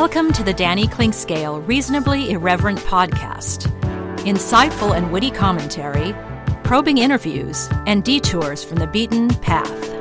Welcome to the Danny Clinkscale Reasonably Irreverent podcast. Insightful and witty commentary, probing interviews, and detours from the beaten path.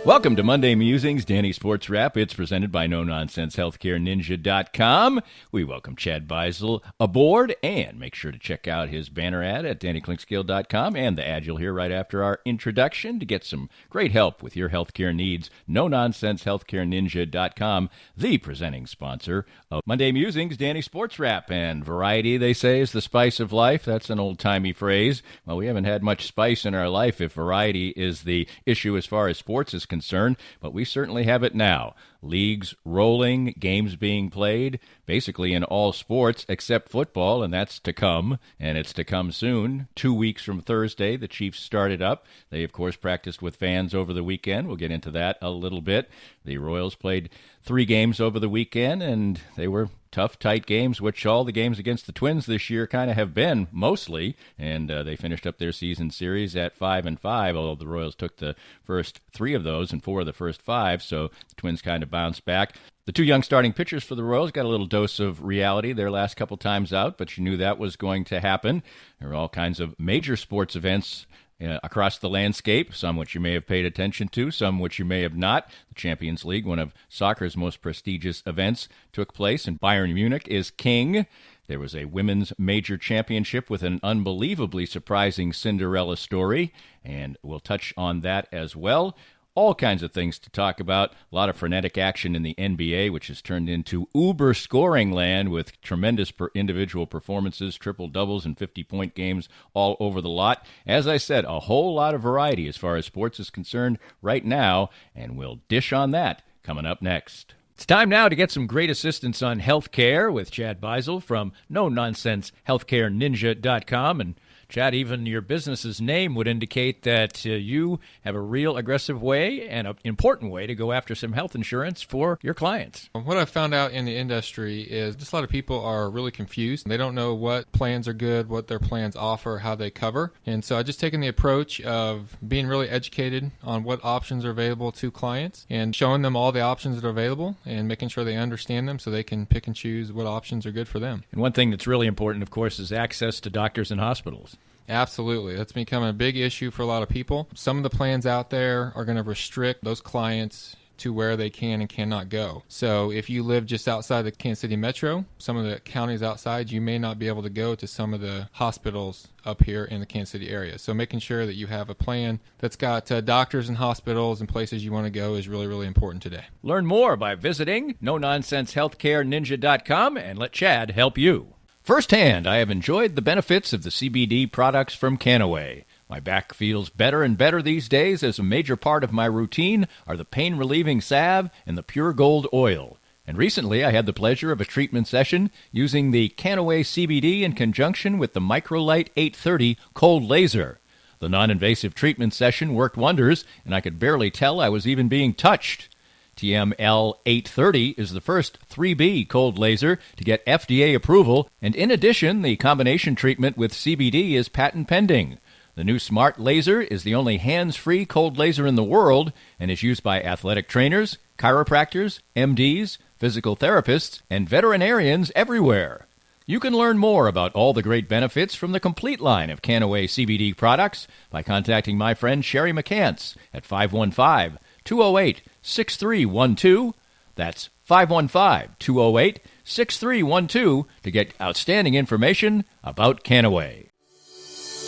Welcome to Monday Musings, Danny SportsWrap. It's presented by Nononsensehealthcareninja.com. We welcome Chad Beisel aboard, and make sure to check out his banner ad at DannyClinkscale.com and the ad you'll hear right after our introduction to get some great help with your healthcare needs. Nononsensehealthcareninja.com, the presenting sponsor of Monday Musings, Danny SportsWrap. And variety, they say, is the spice of life. That's an old-timey phrase. Well, we haven't had much spice in our life if variety is the issue as far as sports is concerned, but we certainly have it now. Leagues rolling, games being played, basically in all sports except football, and that's to come, and it's to come soon. 2 weeks from Thursday, the Chiefs started up. They, of course, practiced with fans over the weekend. We'll get into that a little bit. The Royals played 3 games over the weekend, and they were tough, tight games, which all the games against the Twins this year kind of have been, mostly, and they finished up their season series at 5-5, although the Royals took the first 3 of those and 4 of the first 5, so the Twins kind of bounced back. The 2 young starting pitchers for the Royals got a little dose of reality their last couple times out, but you knew that was going to happen. There were all kinds of major sports events across the landscape, some which you may have paid attention to, some which you may have not. The Champions League, one of soccer's most prestigious events, took place, and Bayern Munich is king. There was a women's major championship with an unbelievably surprising Cinderella story, and we'll touch on that as well. All kinds of things to talk about. A lot of frenetic action in the NBA, which has turned into uber scoring land with tremendous individual performances, triple-doubles and 50-point games all over the lot. As I said, a whole lot of variety as far as sports is concerned right now, and we'll dish on that coming up next. It's time now to get some great assistance on healthcare with Chad Beisel from Nononsensehealthcareninja.com. And Chad, even your business's name would indicate that you have a real aggressive way and an important way to go after some health insurance for your clients. What I've found out in the industry is just a lot of people are really confused. They don't know what plans are good, what their plans offer, how they cover. And so I've just taken the approach of being really educated on what options are available to clients and showing them all the options that are available and making sure they understand them so they can pick and choose what options are good for them. And one thing that's really important, of course, is access to doctors and hospitals. Absolutely. That's becoming a big issue for a lot of people. Some of the plans out there are going to restrict those clients to where they can and cannot go. So if you live just outside the Kansas City metro, some of the counties outside, you may not be able to go to some of the hospitals up here in the Kansas City area. So making sure that you have a plan that's got doctors and hospitals and places you want to go is really, really important today. Learn more by visiting NoNonsenseHealthcareNinja.com and let Chad help you. Firsthand, I have enjoyed the benefits of the CBD products from Canaway. My back feels better and better these days as a major part of my routine are the pain-relieving salve and the pure gold oil. And recently I had the pleasure of a treatment session using the Canaway CBD in conjunction with the Microlight 830 cold laser. The non-invasive treatment session worked wonders, and I could barely tell I was even being touched. TML 830 is the first 3B cold laser to get FDA approval, and in addition, the combination treatment with CBD is patent pending. The new smart laser is the only hands-free cold laser in the world and is used by athletic trainers, chiropractors, MDs, physical therapists, and veterinarians everywhere. You can learn more about all the great benefits from the complete line of Canaway CBD products by contacting my friend Sherry McCants at 515-208-6312. That's 515-208-6312 to get outstanding information about Canaway.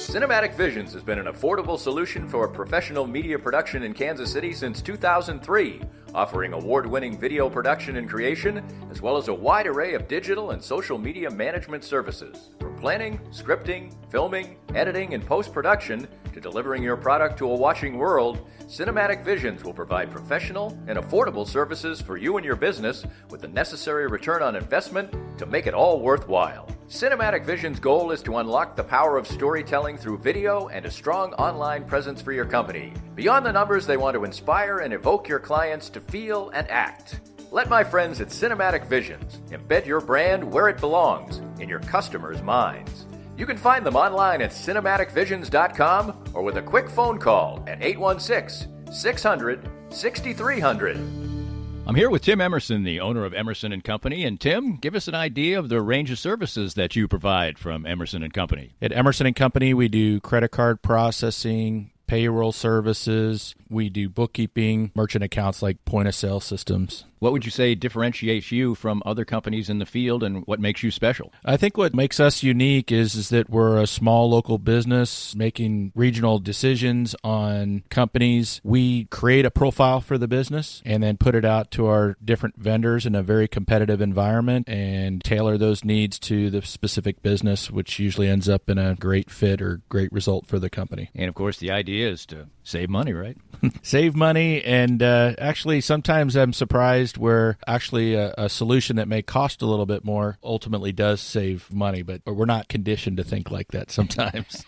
Cinematic Visions has been an affordable solution for professional media production in Kansas City since 2003, offering award-winning video production and creation, as well as a wide array of digital and social media management services. From planning, scripting, filming, editing, and post-production to delivering your product to a watching world, Cinematic Visions will provide professional and affordable services for you and your business with the necessary return on investment to make it all worthwhile. Cinematic Vision's goal is to unlock the power of storytelling through video and a strong online presence for your company. Beyond the numbers, they want to inspire and evoke your clients to feel and act. Let my friends at Cinematic Visions embed your brand where it belongs, in your customers' minds. You can find them online at cinematicvisions.com or with a quick phone call at 816-600-6300. I'm here with Tim Emerson, the owner of Emerson & Company. And Tim, give us an idea of the range of services that you provide from Emerson & Company. At Emerson & Company, we do credit card processing, payroll services. We do bookkeeping, merchant accounts like point-of-sale systems. What would you say differentiates you from other companies in the field, and what makes you special? I think what makes us unique is that we're a small local business making regional decisions on companies. We create a profile for the business and then put it out to our different vendors in a very competitive environment and tailor those needs to the specific business, which usually ends up in a great fit or great result for the company. And, of course, the idea is to save money, right? Save money, and actually sometimes I'm surprised where actually a solution that may cost a little bit more ultimately does save money, but we're not conditioned to think like that sometimes.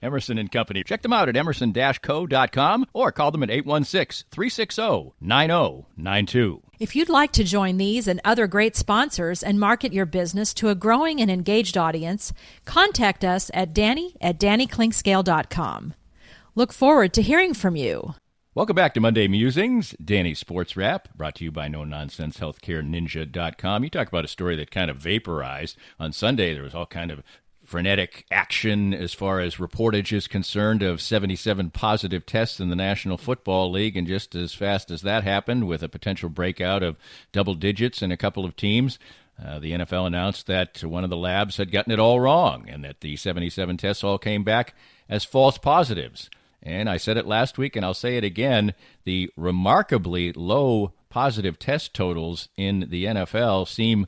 Emerson & Company. Check them out at emerson-co.com or call them at 816-360-9092. If you'd like to join these and other great sponsors and market your business to a growing and engaged audience, contact us at danny@dannyclinkscale.com. Look forward to hearing from you. Welcome back to Monday Musings, Danny Sports Wrap, brought to you by Nononsensehealthcareninja.com. You talk about a story that kind of vaporized. On Sunday, there was all kind of frenetic action as far as reportage is concerned of 77 positive tests in the National Football League, and just as fast as that happened, with a potential breakout of double digits in a couple of teams, the NFL announced that one of the labs had gotten it all wrong and that the 77 tests all came back as false positives. And I said it last week, and I'll say it again, the remarkably low positive test totals in the NFL seem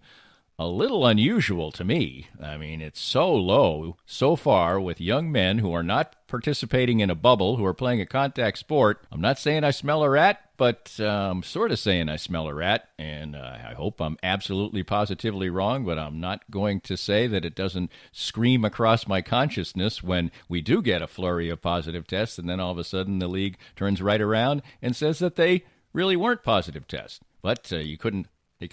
a little unusual to me. I mean, it's so low so far with young men who are not participating in a bubble, who are playing a contact sport. I'm not saying I smell a rat, but I'm sort of saying I smell a rat, and I hope I'm absolutely positively wrong, but I'm not going to say that it doesn't scream across my consciousness when we do get a flurry of positive tests, and then all of a sudden the league turns right around and says that they really weren't positive tests. But you can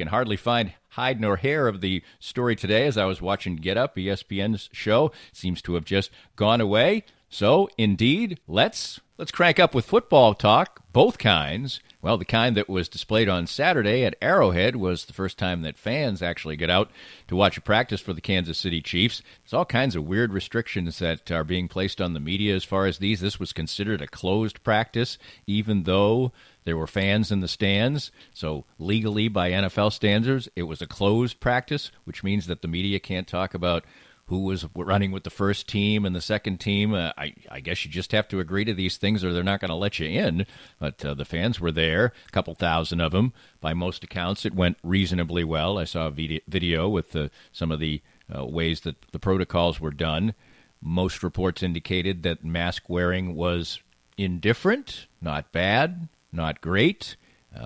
hardly find hide nor hair of the story today. As I was watching Get Up, ESPN's show, it seems to have just gone away. So, indeed, let's crank up with football talk, both kinds. Well, the kind that was displayed on Saturday at Arrowhead was the first time that fans actually get out to watch a practice for the Kansas City Chiefs. There's all kinds of weird restrictions that are being placed on the media as far as these. This was considered a closed practice, even though there were fans in the stands. So legally, by NFL standards, it was a closed practice, which means that the media can't talk about who was running with the first team and the second team. I guess you just have to agree to these things or they're not going to let you in. But the fans were there, a couple thousand of them. By most accounts, it went reasonably well. I saw a video with some of the ways that the protocols were done. Most reports indicated that mask wearing was indifferent, not bad, not great.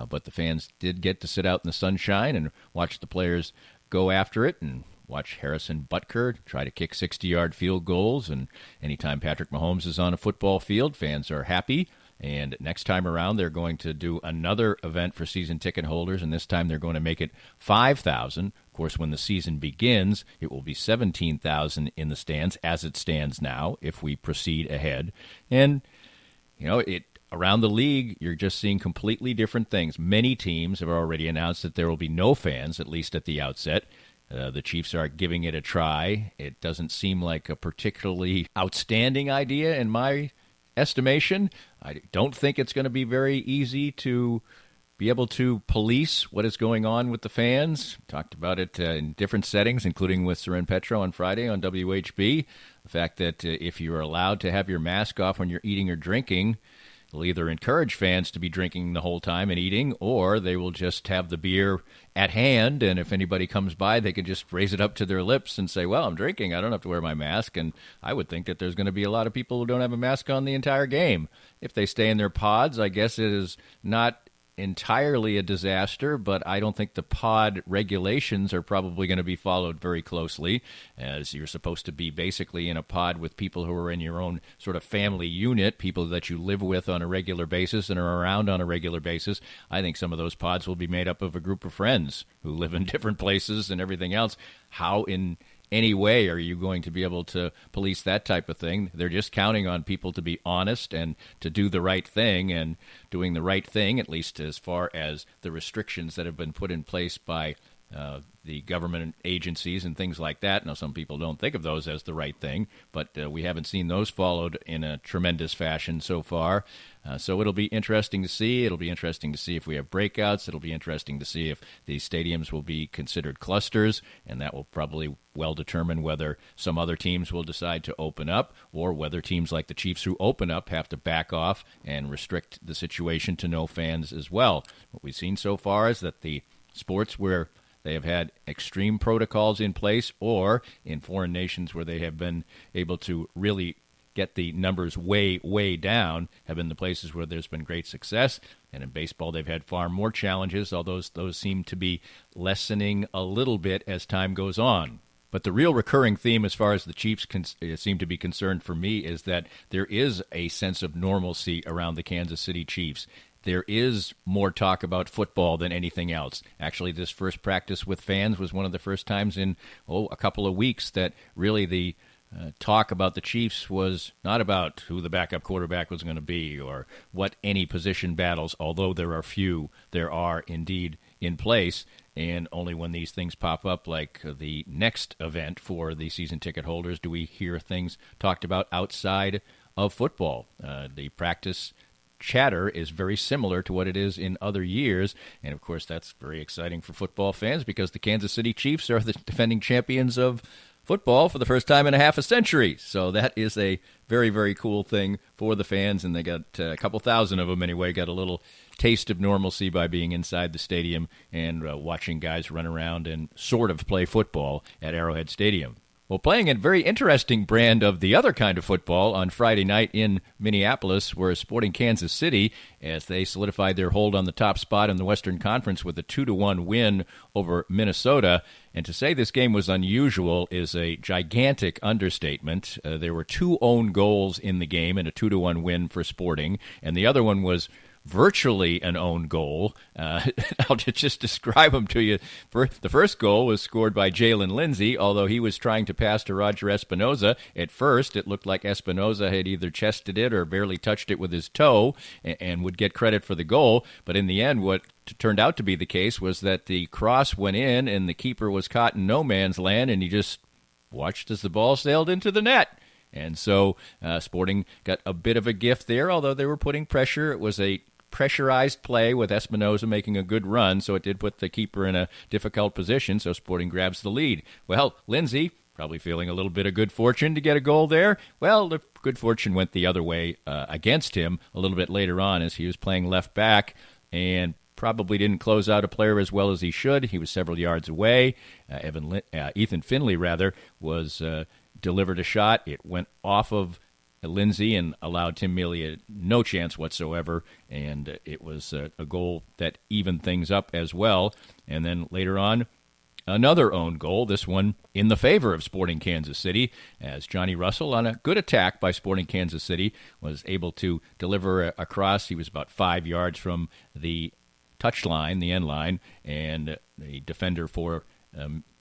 But the fans did get to sit out in the sunshine and watch the players go after it and watch Harrison Butker try to kick 60-yard field goals. And anytime Patrick Mahomes is on a football field, fans are happy. And next time around, they're going to do another event for season ticket holders, and this time they're going to make it 5,000. Of course, when the season begins, it will be 17,000 in the stands, as it stands now, if we proceed ahead. And, around the league, you're just seeing completely different things. Many teams have already announced that there will be no fans, at least at the outset. The Chiefs are giving it a try. It doesn't seem like a particularly outstanding idea in my estimation. I don't think it's going to be very easy to be able to police what is going on with the fans. Talked about it in different settings, including with Seren Petro on Friday on WHB. The fact that if you're allowed to have your mask off when you're eating or drinking, they'll either encourage fans to be drinking the whole time and eating, or they will just have the beer at hand, and if anybody comes by, they can just raise it up to their lips and say, well, I'm drinking, I don't have to wear my mask. And I would think that there's going to be a lot of people who don't have a mask on the entire game. If they stay in their pods, I guess it is not entirely a disaster, but I don't think the pod regulations are probably going to be followed very closely, as you're supposed to be basically in a pod with people who are in your own sort of family unit, people that you live with on a regular basis and are around on a regular basis. I think some of those pods will be made up of a group of friends who live in different places and everything else. How in any way are you going to be able to police that type of thing. They're just counting on people to be honest and to do the right thing, and doing the right thing, at least as far as the restrictions that have been put in place by the government agencies and things like that. Now, some people don't think of those as the right thing, but we haven't seen those followed in a tremendous fashion so far. So it'll be interesting to see. It'll be interesting to see if we have breakouts. It'll be interesting to see if these stadiums will be considered clusters, and that will probably well determine whether some other teams will decide to open up, or whether teams like the Chiefs who open up have to back off and restrict the situation to no fans as well. What we've seen so far is that the sports where they have had extreme protocols in place, or in foreign nations where they have been able to really get the numbers way, way down, have been the places where there's been great success. And in baseball, they've had far more challenges, although those seem to be lessening a little bit as time goes on. But the real recurring theme as far as the Chiefs seem to be concerned for me is that there is a sense of normalcy around the Kansas City Chiefs. There is more talk about football than anything else. Actually, this first practice with fans was one of the first times in, a couple of weeks that really the talk about the Chiefs was not about who the backup quarterback was going to be or what any position battles, although there are few, there are indeed in place. And only when these things pop up, like the next event for the season ticket holders, do we hear things talked about outside of football. The practice chatter is very similar to what it is in other years, and of course that's very exciting for football fans because the Kansas City Chiefs are the defending champions of football for the first time in a half a century. So that is a very, very cool thing for the fans, and they got a couple thousand of them anyway, got a little taste of normalcy by being inside the stadium and watching guys run around and sort of play football at Arrowhead Stadium. Well, playing a very interesting brand of the other kind of football on Friday night in Minneapolis were Sporting Kansas City as they solidified their hold on the top spot in the Western Conference with a 2-1 win over Minnesota. And to say this game was unusual is a gigantic understatement. There were 2 own goals in the game and a 2-1 win for Sporting, and the other one was virtually an own goal. I'll just describe them to you. The first goal was scored by Jalen Lindsey, although he was trying to pass to Roger Espinoza. At first, it looked like Espinoza had either chested it or barely touched it with his toe and would get credit for the goal. But in the end, what turned out to be the case was that the cross went in and the keeper was caught in no man's land, and he just watched as the ball sailed into the net. And so Sporting got a bit of a gift there, although they were putting pressure. It was a pressurized play with Espinoza making a good run, so it did put the keeper in a difficult position, so Sporting grabs the lead. Well, Lindsey, probably feeling a little bit of good fortune to get a goal there. Well, the good fortune went the other way against him a little bit later on as he was playing left back and probably didn't close out a player as well as he should. He was several yards away. Ethan Finley, was delivered a shot. It went off of Lindsey and allowed Tim Melia no chance whatsoever, and it was a goal that evened things up as well. And then later on, another own goal, this one in the favor of Sporting Kansas City, as Johnny Russell, on a good attack by Sporting Kansas City, was able to deliver a cross. He was about 5 yards from the touchline, the end line, and the defender for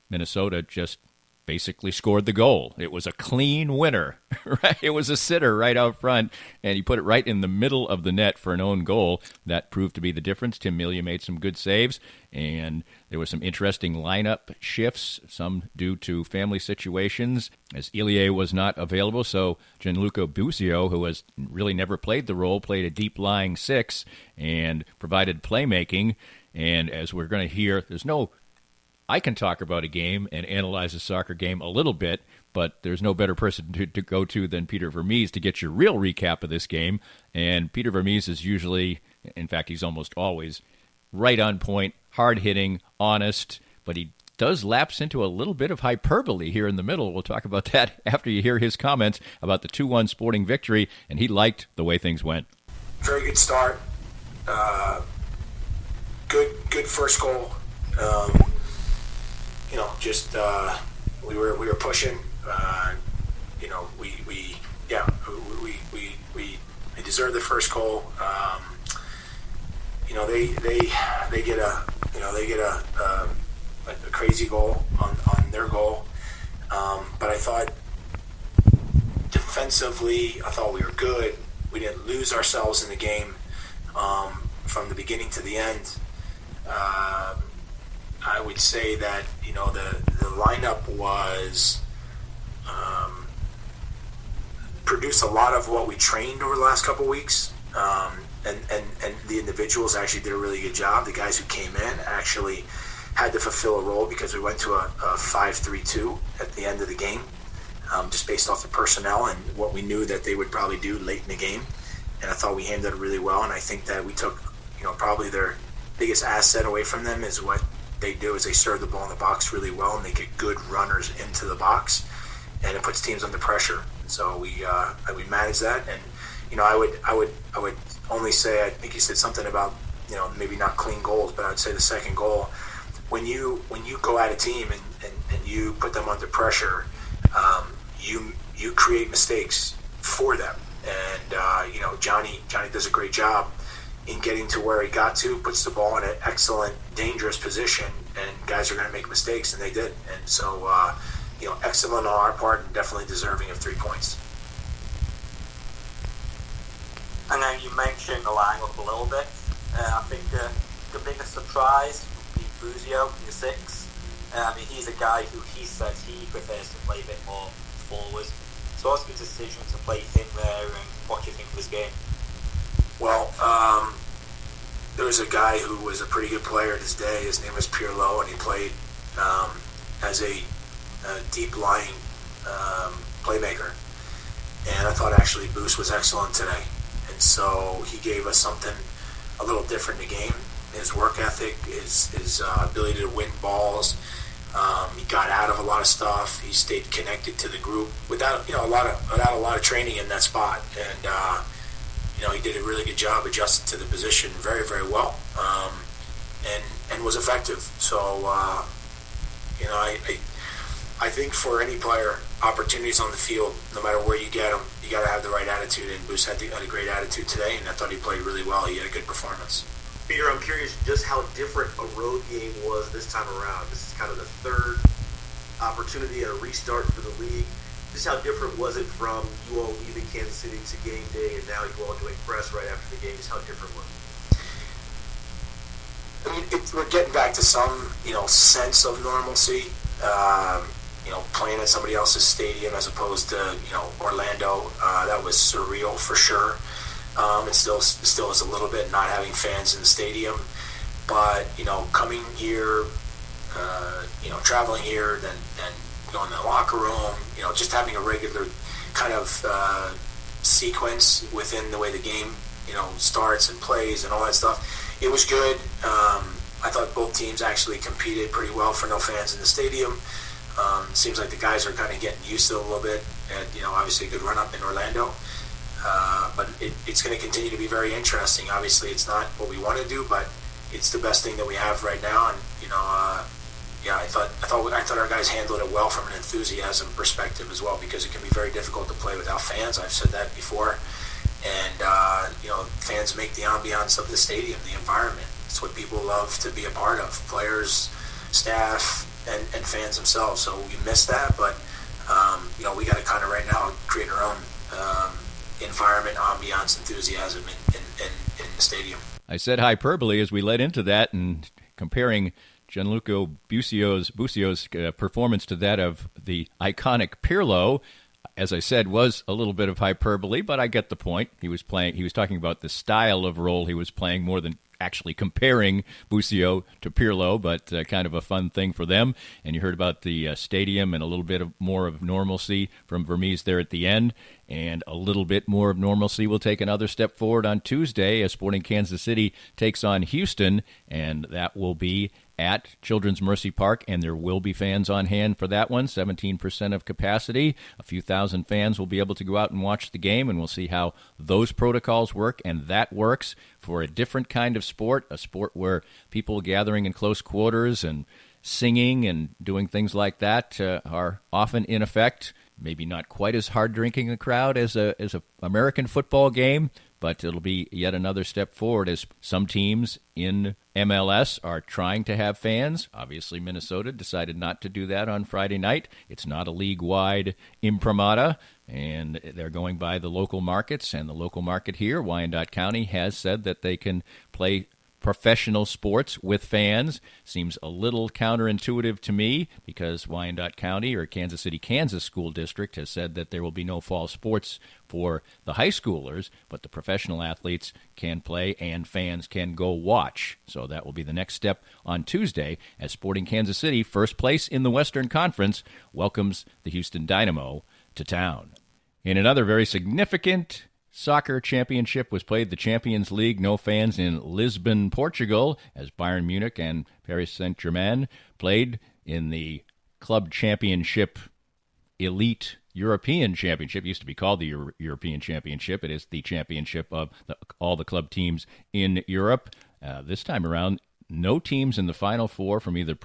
Minnesota just basically scored the goal. It was a clean winner, right? It was a sitter right out front, and he put it right in the middle of the net for an own goal. That proved to be the difference. Tim Melia made some good saves, and there were some interesting lineup shifts, some due to family situations, as Ilie was not available, so Gianluca Busio, who has really never played the role, played a deep-lying 6 and provided playmaking. And as we're going to hear, I can talk about a game and analyze a soccer game a little bit, but there's no better person to go to than Peter Vermees to get your real recap of this game. And Peter Vermees is usually, in fact, he's almost always right on point, hard-hitting, honest, but he does lapse into a little bit of hyperbole here in the middle. We'll talk about that after you hear his comments about the 2-1 Sporting victory, and he liked the way things went. Very good start. Good first goal. We were pushing. We deserved the first goal. They get a crazy goal on their goal. But I thought defensively, I thought we were good. We didn't lose ourselves in the game from the beginning to the end. I would say that, the lineup was produced a lot of what we trained over the last couple weeks. And the individuals actually did a really good job. The guys who came in actually had to fulfill a role because we went to a 5-3-2 at the end of the game, just based off the personnel and what we knew that they would probably do late in the game. And I thought we handled it really well. And I think that we took, probably their biggest asset away from them is what they do is they serve the ball in the box really well, and they get good runners into the box, and it puts teams under pressure. So we managed that. And I would only say, I think you said something about maybe not clean goals, but I'd say the second goal, when you go at a team and you put them under pressure, you create mistakes for them. And Johnny does a great job in getting to where he got to, puts the ball in an excellent, dangerous position, and guys are going to make mistakes, and they did. And so, excellent on our part, and definitely deserving of 3 points. And then you mentioned the lineup a little bit. I think the biggest surprise would be Buzio in the 6. He's a guy who he says he prefers to play a bit more forward. So what's the decision to play him there, and what do you think of his game? Well, there was a guy who was a pretty good player in his day. His name was Pirlo, and he played as a deep-lying playmaker. And I thought actually Boost was excellent today. And so he gave us something a little different in the game. His work ethic, his ability to win balls. He got out of a lot of stuff. He stayed connected to the group without a lot of training in that spot. And he did a really good job adjusting to the position very, very well, and was effective. So I think for any player, opportunities on the field, no matter where you get them, you got to have the right attitude. And Bruce had a great attitude today, and I thought he played really well. He had a good performance. Peter, I'm curious just how different a road game was this time around. This is kind of the third opportunity at a restart for the league. Just how different was it from you all leaving Kansas City to game day, and now you all doing press right after the game? Just how different was it? We're getting back to some, sense of normalcy. Playing at somebody else's stadium as opposed to, Orlando. That was surreal for sure. It still is a little bit not having fans in the stadium. But, coming here, traveling here, then going to the locker room, just having a regular kind of sequence within the way the game, starts and plays and all that stuff. It was good. I thought both teams actually competed pretty well for no fans in the stadium. Seems like the guys are kind of getting used to it a little bit. And, obviously a good run-up in Orlando. But it's going to continue to be very interesting. Obviously, it's not what we want to do, but it's the best thing that we have right now. And, I thought our guys handled it well from an enthusiasm perspective as well, because it can be very difficult to play without fans. I've said that before. And, fans make the ambiance of the stadium, the environment. It's what people love to be a part of, players, staff, and fans themselves. So we miss that, but, we got to kind of right now create our own environment, ambiance, enthusiasm in the stadium. I said hyperbole as we led into that, and comparing Gianluca Busio's performance to that of the iconic Pirlo, as I said, was a little bit of hyperbole, but I get the point. He was talking about the style of role he was playing more than actually comparing Busio to Pirlo, but kind of a fun thing for them. And you heard about the stadium and a little bit more of normalcy from Vermes there at the end, and a little bit more of normalcy will take another step forward on Tuesday as Sporting Kansas City takes on Houston, and that will be at Children's Mercy Park, and there will be fans on hand for that one, 17% of capacity. A few thousand fans will be able to go out and watch the game, and we'll see how those protocols work, and that works for a different kind of sport, a sport where people gathering in close quarters and singing and doing things like that are often in effect. Maybe not quite as hard drinking a crowd as a American football game, but it'll be yet another step forward as some teams in MLS are trying to have fans. Obviously, Minnesota decided not to do that on Friday night. It's not a league-wide imprimatur, and they're going by the local markets. And the local market here, Wyandotte County, has said that they can play professional sports with fans. Seems a little counterintuitive to me because Wyandotte County or Kansas City, Kansas School District has said that there will be no fall sports for the high schoolers, but the professional athletes can play and fans can go watch. So that will be the next step on Tuesday as Sporting Kansas City, first place in the Western Conference, welcomes the Houston Dynamo to town. In another very significant soccer championship was played, the Champions League, no fans in Lisbon, Portugal, as Bayern Munich and Paris Saint-Germain played in the Club Championship Elite European Championship. It used to be called the European Championship. It is the championship of all the club teams in Europe. This time around, no teams in the Final Four from either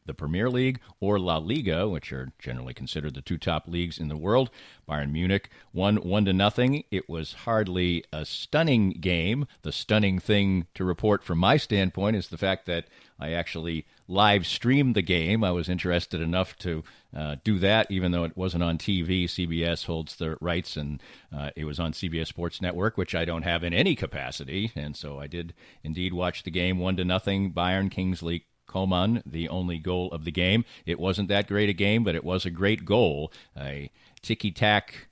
the Premier League or La Liga, which are generally considered the two top leagues in the world. Bayern Munich won 1-0. It was hardly a stunning game. The stunning thing to report from my standpoint is the fact that I actually live streamed the game. I was interested enough to do that, even though it wasn't on TV. CBS holds the rights, and it was on CBS Sports Network, which I don't have in any capacity. And so I did indeed watch the game. 1-0, Bayern, Kingsley Coman, the only goal of the game. It wasn't that great a game, but it was a great goal. A ticky-tack,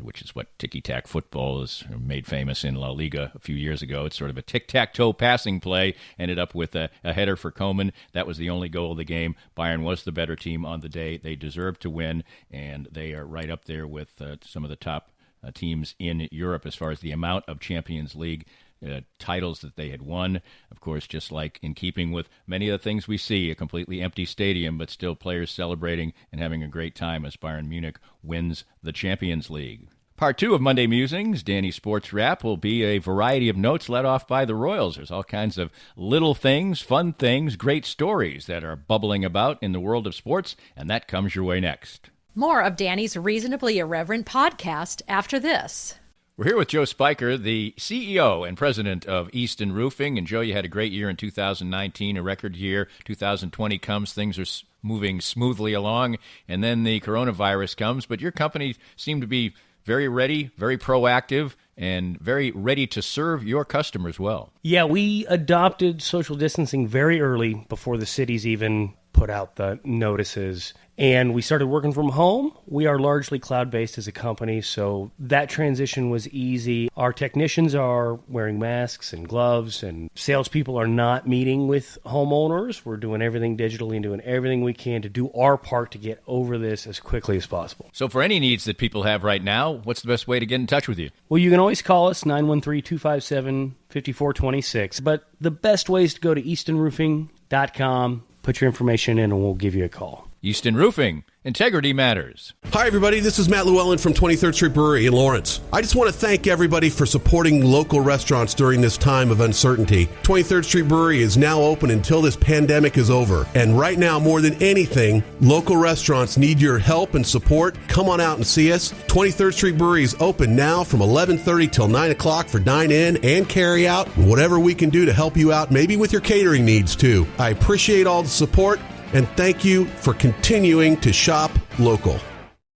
which is what ticky-tack football is made famous in La Liga a few years ago. It's sort of a tic-tac-toe passing play, ended up with a header for Coman. That was the only goal of the game. Bayern was the better team on the day. They deserved to win, and they are right up there with some of the top teams in Europe as far as the amount of Champions League titles that they had won. Of course, just like in keeping with many of the things we see, a completely empty stadium, but still players celebrating and having a great time as Bayern Munich wins the Champions League. Part 2 of Monday Musings, Danny Sports Wrap, will be a variety of notes led off by the Royals. There's all kinds of little things, fun things, great stories that are bubbling about in the world of sports, and that comes your way next. More of Danny's Reasonably Irreverent podcast after this. We're here with Joe Spiker, the CEO and president of Easton Roofing. And Joe, you had a great year in 2019, a record year. 2020 comes, things are moving smoothly along, and then the coronavirus comes. But your company seemed to be very ready, very proactive, and very ready to serve your customers well. Yeah, we adopted social distancing very early before the cities even put out the notices. And we started working from home. We are largely cloud-based as a company, so that transition was easy. Our technicians are wearing masks and gloves, and salespeople are not meeting with homeowners. We're doing everything digitally and doing everything we can to do our part to get over this as quickly as possible. So for any needs that people have right now, what's the best way to get in touch with you? Well, you can always call us, 913-257-5426. But the best way is to go to eastonroofing.com, put your information in, and we'll give you a call. Easton Roofing. Integrity matters. Hi, everybody. This is Matt Llewellyn from 23rd Street Brewery in Lawrence. I just want to thank everybody for supporting local restaurants during this time of uncertainty. 23rd Street Brewery is now open until this pandemic is over. And right now, more than anything, local restaurants need your help and support. Come on out and see us. 23rd Street Brewery is open now from 11:30 till 9 o'clock for dine-in and carry-out. Whatever we can do to help you out, maybe with your catering needs, too. I appreciate all the support. And thank you for continuing to shop local.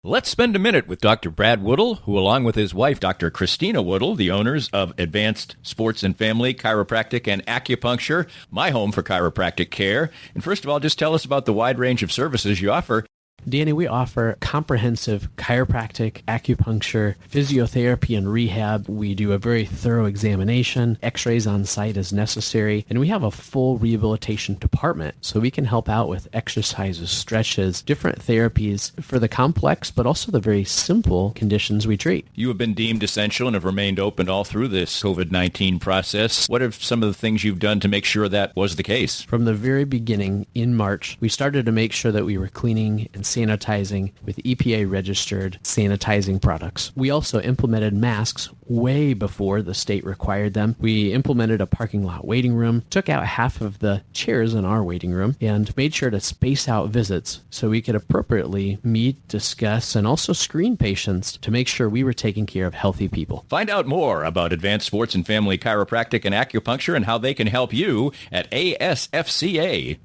Let's spend a minute with Dr. Brad Woodle, who, along with his wife, Dr. Christina Woodle, the owners of Advanced Sports and Family Chiropractic and Acupuncture, my home for chiropractic care. And first of all, just tell us about the wide range of services you offer. Danny, we offer comprehensive chiropractic, acupuncture, physiotherapy, and rehab. We do a very thorough examination, x-rays on site as necessary, and we have a full rehabilitation department, so we can help out with exercises, stretches, different therapies for the complex, but also the very simple conditions we treat. You have been deemed essential and have remained open all through this COVID-19 process. What are some of the things you've done to make sure that was the case? From the very beginning, in March, we started to make sure that we were cleaning and sanitizing with EPA-registered sanitizing products. We also implemented masks way before the state required them. We implemented a parking lot waiting room, took out half of the chairs in our waiting room, and made sure to space out visits so we could appropriately meet, discuss, and also screen patients to make sure we were taking care of healthy people. Find out more about Advanced Sports and Family Chiropractic and Acupuncture and how they can help you at asfca.com.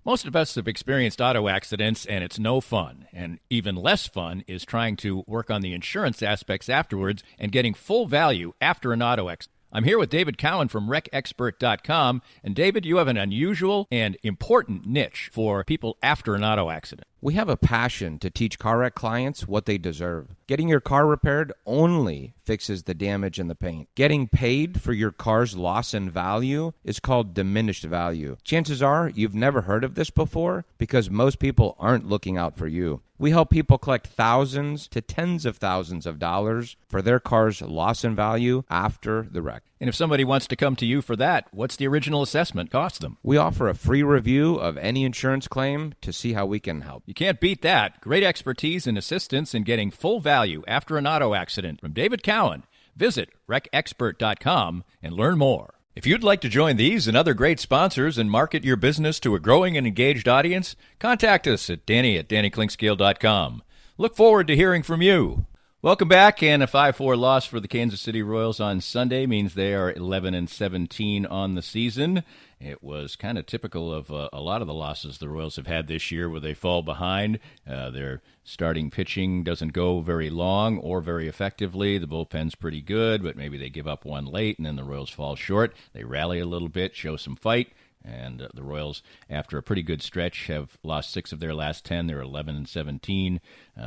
Most of us have experienced auto accidents, and it's no fun. And even less fun is trying to work on the insurance aspects afterwards and getting full value after an auto accident. I'm here with David Cowan from WrecExpert.com. And David, you have an unusual and important niche for people after an auto accident. We have a passion to teach car wreck clients what they deserve. Getting your car repaired only fixes the damage and the paint. Getting paid for your car's loss in value is called diminished value. Chances are you've never heard of this before because most people aren't looking out for you. We help people collect thousands to tens of thousands of dollars for their car's loss in value after the wreck. And if somebody wants to come to you for that, what's the original assessment cost them? We offer a free review of any insurance claim to see how we can help. You can't beat that. Great expertise and assistance in getting full value after an auto accident from David Cowan. Visit RecExpert.com and learn more. If you'd like to join these and other great sponsors and market your business to a growing and engaged audience, contact us at Danny@DannyKlinkscale.com. Look forward to hearing from you. Welcome back, and a 5-4 loss for the Kansas City Royals on Sunday means they are 11-17 on the season. It was kind of typical of a lot of the losses the Royals have had this year where they fall behind. Their starting pitching doesn't go very long or very effectively. The bullpen's pretty good, but maybe they give up one late, and then the Royals fall short. They rally a little bit, show some fight. And the Royals, after a pretty good stretch, have lost 6 of their last 10. They're 11-17.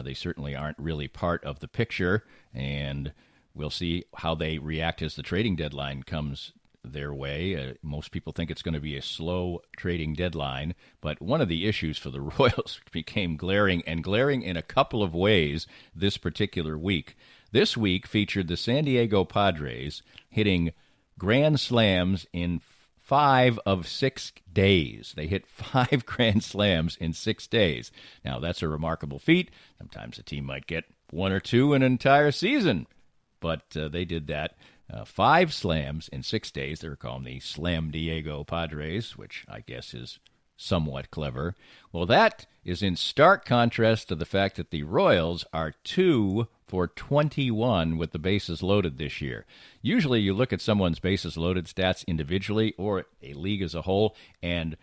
They certainly aren't really part of the picture, and we'll see how they react as the trading deadline comes their way. Most people think it's going to be a slow trading deadline, but one of the issues for the Royals became glaring in a couple of ways this particular week. This week featured the San Diego Padres hitting grand slams in 5 of 6 days. They hit 5 grand slams in 6 days. Now, that's a remarkable feat. Sometimes a team might get 1 or 2 in an entire season, but they did that. 5 slams in 6 days. They're calling the Slam Diego Padres, which I guess is somewhat clever. Well, that is in stark contrast to the fact that the Royals are 2 for 21 with the bases loaded this year. Usually you look at someone's bases loaded stats individually or a league as a whole, and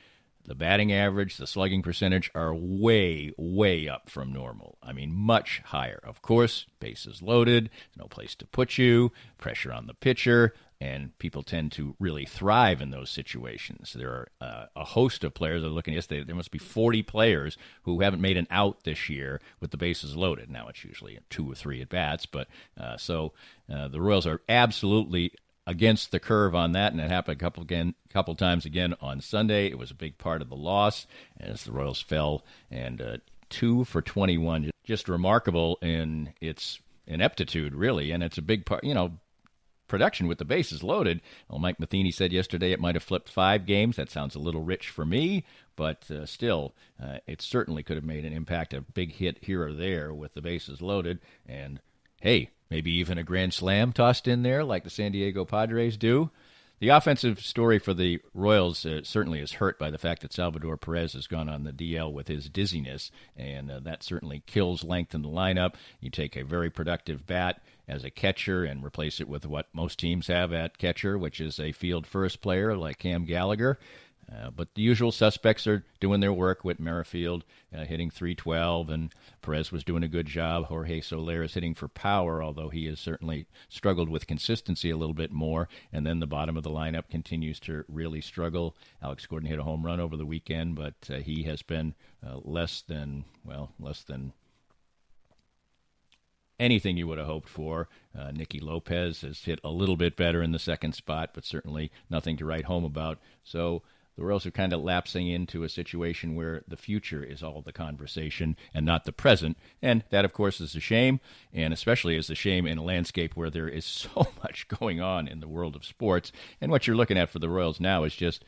the batting average, the slugging percentage are way, way up from normal. I mean, much higher. Of course, bases loaded, no place to put you, pressure on the pitcher, and people tend to really thrive in those situations. There are a host of players that are looking yesterday. There must be 40 players who haven't made an out this year with the bases loaded. Now it's usually 2 or 3 at-bats, but so the Royals are absolutely against the curve on that, and it happened a couple times again on Sunday. It was a big part of the loss as the Royals fell, and 2 for 21, just remarkable in its ineptitude, really, and it's a big part, production with the bases loaded. Well, Mike Matheny said yesterday it might have flipped 5 games. That sounds a little rich for me, but still, it certainly could have made an impact, a big hit here or there with the bases loaded, and hey, maybe even a grand slam tossed in there like the San Diego Padres do. The offensive story for the Royals certainly is hurt by the fact that Salvador Perez has gone on the DL with his dizziness, and that certainly kills length in the lineup. You take a very productive bat as a catcher and replace it with what most teams have at catcher, which is a field first player like Cam Gallagher. But the usual suspects are doing their work with Merrifield hitting .312, and Perez was doing a good job. Jorge Soler is hitting for power, although he has certainly struggled with consistency a little bit more. And then the bottom of the lineup continues to really struggle. Alex Gordon hit a home run over the weekend, but he has been less than anything you would have hoped for. Nicky Lopez has hit a little bit better in the second spot, but certainly nothing to write home about. So the Royals are kind of lapsing into a situation where the future is all the conversation and not the present. And that, of course, is a shame, and especially is a shame in a landscape where there is so much going on in the world of sports. And what you're looking at for the Royals now is just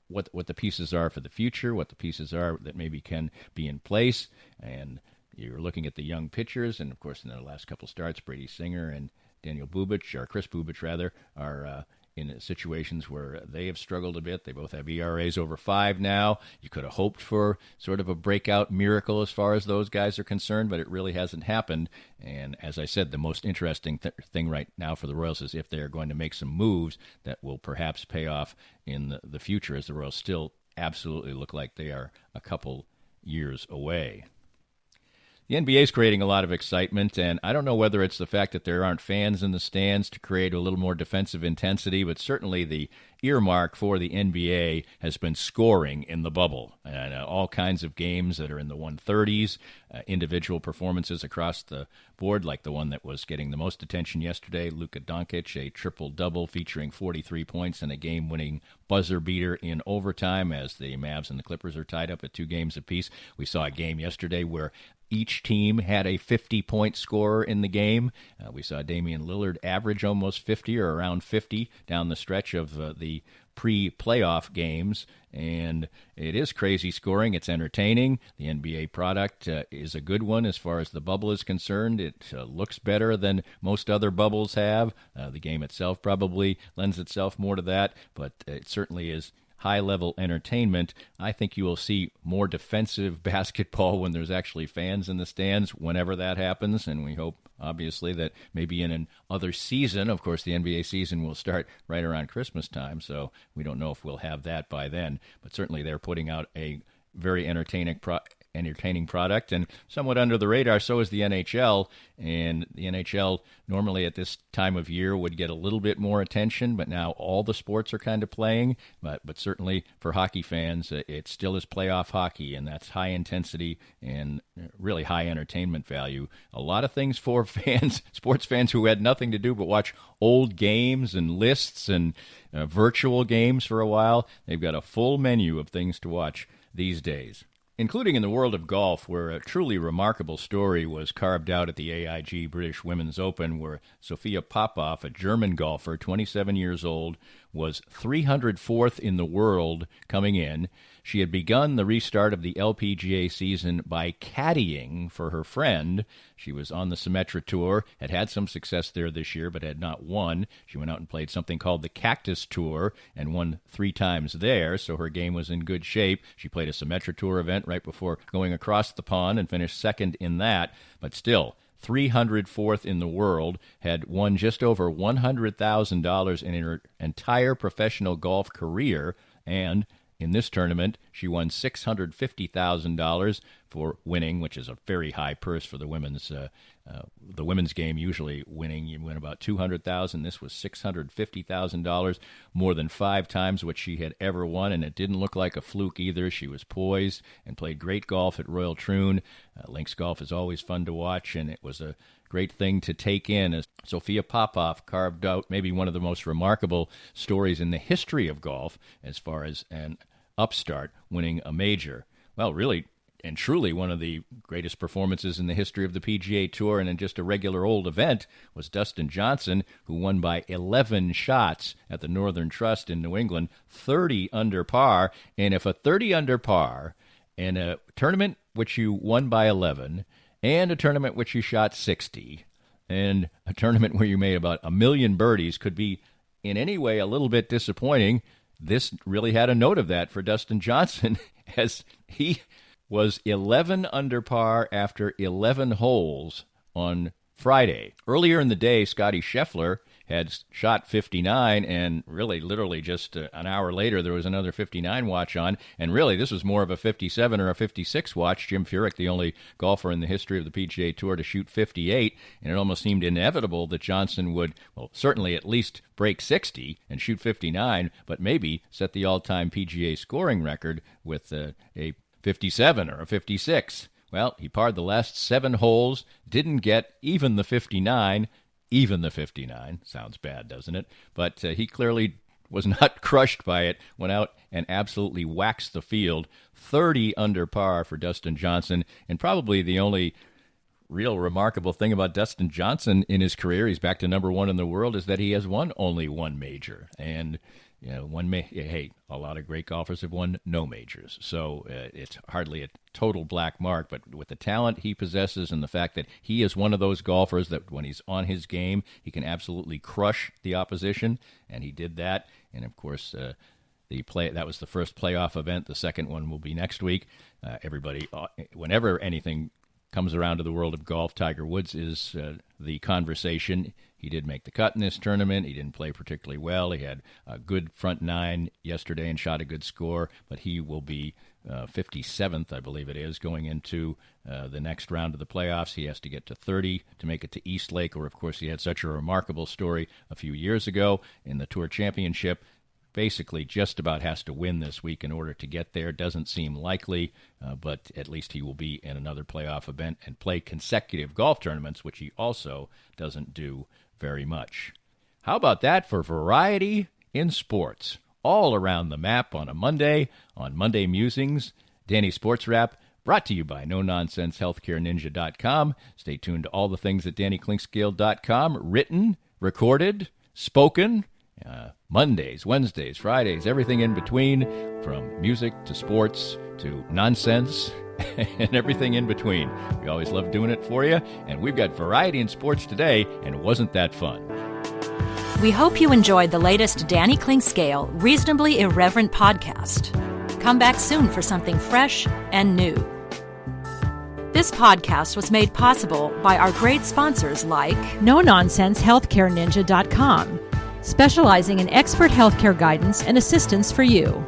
what the pieces are for the future, what the pieces are that maybe can be in place. And you're looking at the young pitchers, and, of course, in their last couple starts, Brady Singer and Chris Bubic, rather, are in situations where they have struggled a bit. They both have ERAs over 5 now. You could have hoped for sort of a breakout miracle as far as those guys are concerned, but it really hasn't happened. And as I said, the most interesting thing right now for the Royals is if they're going to make some moves that will perhaps pay off in the future, as the Royals still absolutely look like they are a couple years away. The NBA is creating a lot of excitement, and I don't know whether it's the fact that there aren't fans in the stands to create a little more defensive intensity, but certainly the earmark for the NBA has been scoring in the bubble. And all kinds of games that are in the 130s, individual performances across the board, like the one that was getting the most attention yesterday, Luka Doncic, a triple-double featuring 43 points and a game-winning buzzer beater in overtime as the Mavs and the Clippers are tied up at 2 games apiece. We saw a game yesterday where each team had a 50-point scorer in the game. We saw Damian Lillard average almost 50 or around 50 down the stretch of the pre-playoff games, and it is crazy scoring. It's entertaining. The NBA product is a good one as far as the bubble is concerned. It looks better than most other bubbles have. The game itself probably lends itself more to that, but it certainly is high-level entertainment. I think you will see more defensive basketball when there's actually fans in the stands whenever that happens, and we hope, obviously, that maybe in another season. Of course, the NBA season will start right around Christmas time, so we don't know if we'll have that by then, but certainly they're putting out a very entertaining product, and somewhat under the radar. So is the NHL, and the NHL normally at this time of year would get a little bit more attention, but now all the sports are kind of playing. But certainly for hockey fans, it still is playoff hockey, and that's high intensity and really high entertainment value. A lot of things for fans, sports fans who had nothing to do but watch old games and lists and virtual games for a while. They've got a full menu of things to watch these days, including in the world of golf, where a truly remarkable story was carved out at the AIG British Women's Open, where Sophia Popov, a German golfer, 27 years old, was 304th in the world coming in. She had begun the restart of the LPGA season by caddying for her friend. She was on the Symetra Tour, had some success there this year, but had not won. She went out and played something called the Cactus Tour and won 3 times there, so her game was in good shape. She played a Symetra Tour event right before going across the pond and finished second in that, but still 304th in the world, had won just over $100,000 in her entire professional golf career, and in this tournament, she won $650,000 for winning, which is a very high purse for the women's game. Usually winning, you win about $200,000. This was $650,000, more than 5 times what she had ever won, and it didn't look like a fluke either. She was poised and played great golf at Royal Troon. Links golf is always fun to watch, and it was a great thing to take in as Sophia Popov carved out maybe one of the most remarkable stories in the history of golf as far as an upstart winning a major. Well, really and truly one of the greatest performances in the history of the PGA Tour, and in just a regular old event, was Dustin Johnson, who won by 11 shots at the Northern Trust in New England, 30 under par. And if a 30 under par in a tournament which you won by 11, and a tournament which you shot 60, and a tournament where you made about 1 million birdies could be in any way a little bit disappointing, this really had a note of that for Dustin Johnson, as he was 11 under par after 11 holes on Friday. Earlier in the day, Scotty Scheffler had shot 59, and really, literally just an hour later, there was another 59 watch on, and really, this was more of a 57 or a 56 watch. Jim Furyk, the only golfer in the history of the PGA Tour to shoot 58, and it almost seemed inevitable that Johnson would, well, certainly at least break 60 and shoot 59, but maybe set the all-time PGA scoring record with a 57 or a 56. Well, he parred the last 7 holes, didn't get even the 59. Even the 59. Sounds bad, doesn't it? But he clearly was not crushed by it, went out and absolutely waxed the field. 30 under par for Dustin Johnson, and probably the only real remarkable thing about Dustin Johnson in his career, he's back to number one in the world, is that he has won only one major. And hey, a lot of great golfers have won no majors, so it's hardly a total black mark. But with the talent he possesses and the fact that he is one of those golfers that when he's on his game, he can absolutely crush the opposition, and he did that. And of course, that was the first playoff event. The second one will be next week. Everybody, whenever anything comes around to the world of golf, Tiger Woods is the conversation. He did make the cut in this tournament. He didn't play particularly well. He had a good front nine yesterday and shot a good score, but he will be 57th, I believe it is, going into the next round of the playoffs. He has to get to 30 to make it to East Lake, where, of course, he had such a remarkable story a few years ago in the Tour Championship. Basically just about has to win this week in order to get there. Doesn't seem likely, but at least he will be in another playoff event and play consecutive golf tournaments, which he also doesn't do very much. How about that for variety in sports? All around the map on a Monday, on Monday Musings, Danny Sports Wrap, brought to you by Nononsensehealthcareninja.com. Stay tuned to all the things at DannyKlinkscale.com, written, recorded, spoken, Mondays, Wednesdays, Fridays, everything in between, from music to sports to nonsense and everything in between. We always love doing it for you, and we've got variety in sports today, and wasn't that fun? We hope you enjoyed the latest Danny Klinkscale Reasonably Irreverent podcast. Come back soon for something fresh and new. This podcast was made possible by our great sponsors like Nononsensehealthcareninja.com, specializing in expert healthcare guidance and assistance for you.